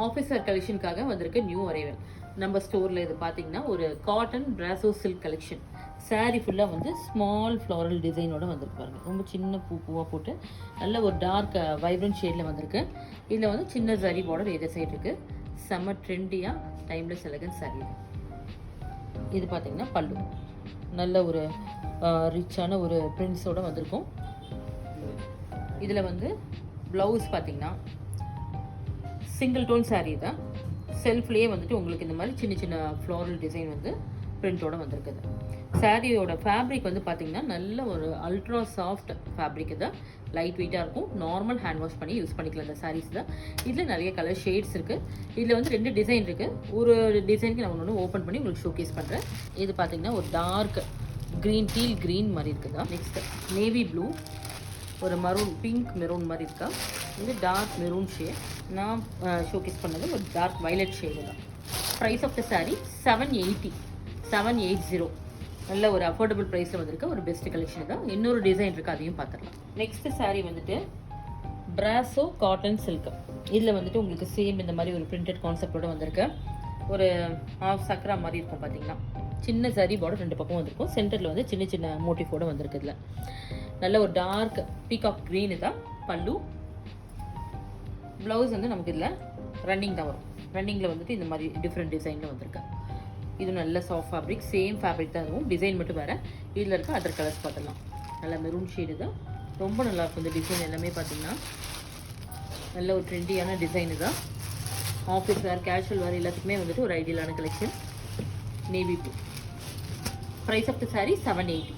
Officer கலெக்ஷனுக்காக வந்திருக்க new arrival நம்ம ஸ்டோரில் இது பார்த்தீங்கன்னா ஒரு cotton brasso silk collection. Sari ஃபுல்லாக வந்து ஸ்மால் ஃப்ளாரல் டிசைனோட வந்திருக்கு பாருங்க. ரொம்ப சின்ன பூவாக போட்டு நல்ல ஒரு டார்க் வைப்ரண்ட் ஷேடில் வந்திருக்கு. இதில் வந்து சின்ன ஜரி பார்டர் எது சைடு இருக்குது. செம்ம ட்ரெண்டியாக டைம்லெஸ் எலகன்ஸ் சாரீ. இது பார்த்தீங்கன்னா பல்லு நல்ல ஒரு ரிச்சான ஒரு பிரிண்ட்ஸோடு வந்திருக்கும். இதில் வந்து ப்ளவுஸ் பார்த்தீங்கன்னா சிங்கிள் டோன் சாரீ தான். செல்ஃப்லேயே வந்துட்டு உங்களுக்கு இந்த மாதிரி சின்ன சின்ன ஃப்ளாரல் டிசைன் வந்து பிரிண்டோட வந்திருக்குது. சாரியோட ஃபேப்ரிக் வந்து பார்த்தீங்கன்னா நல்ல ஒரு அல்ட்ரா சாஃப்ட் ஃபேப்ரிக் தான். லைட் வெயிட்டாக இருக்கும். நார்மல் ஹேண்ட் வாஷ் பண்ணி யூஸ் பண்ணிக்கலாம் இந்த சாரீஸ் தான். இதில் நிறைய கலர் ஷேட்ஸ் இருக்குது. இதில் வந்து 2 டிசைன் இருக்குது. ஒரு டிசைனுக்கு நான் ஒன்று ஓப்பன் பண்ணி உங்களுக்கு ஷோகேஸ் பண்ணுறேன். இது பார்த்தீங்கன்னா ஒரு டார்க் க்ரீன் டீல் க்ரீன் மாதிரி இருக்குதா. நெக்ஸ்ட் நேவி ப்ளூ, ஒரு மரூன் பிங்க் மெரூன் மாதிரி இருக்கா. இது டார்க் மெரூன் ஷேட். நான் ஷோகேஸ் பண்ணது ஒரு டார்க் வயலட் ஷேடு தான். Price of the sari 780. நல்ல ஒரு அஃபோர்டபுள் ப்ரைஸில் வந்திருக்கு. ஒரு பெஸ்ட் கலெக்ஷன் தான். இன்னொரு டிசைன் இருக்குது, அதையும் பார்த்துடலாம். நெக்ஸ்ட் சாரீ வந்துட்டு பிராசோ காட்டன் சில்க். இதில் வந்துட்டு உங்களுக்கு சேம் இந்த மாதிரி ஒரு பிரிண்டட் கான்செப்டோட வந்திருக்கு. ஒரு ஹாஃப் சக்கரா மாதிரி இருக்கும் பார்த்தீங்கன்னா. சின்ன சரி பார்டர் 2 பக்கம் வந்திருக்கும். சென்டரில் வந்து சின்ன சின்ன மோட்டிஃபோட வந்திருக்கு. இதில் நல்ல ஒரு டார்க் பீகாக் க்ரீனு தான் பல்லு. ப்ளவுஸ் வந்து நமக்கு இதில் ரன்னிங் தான் வரும். ரன்னிங்கில் வந்துட்டு இந்த மாதிரி டிஃப்ரெண்ட் டிசைனில் வந்திருக்கு. இது நல்ல சாஃப்ட் ஃபேப்ரிக், சேம் ஃபேப்ரிக் தான் இருக்கும். டிசைன் மட்டும் வேறு. இதில் இருக்க அதர் கலர்ஸ் பார்த்துடலாம். நல்ல மெரூன் ஷேடு தான். ரொம்ப நல்லாயிருக்கும் இந்த டிசைன் எல்லாமே பார்த்தீங்கன்னா. நல்ல ஒரு ட்ரெண்டியான டிசைனு தான். ஆஃபீஸ் வேர், கேஷுவல் வேர் எல்லாத்துக்குமே வந்துட்டு ஒரு ஐடியலான collection. Navy blue. Price of the sari 780.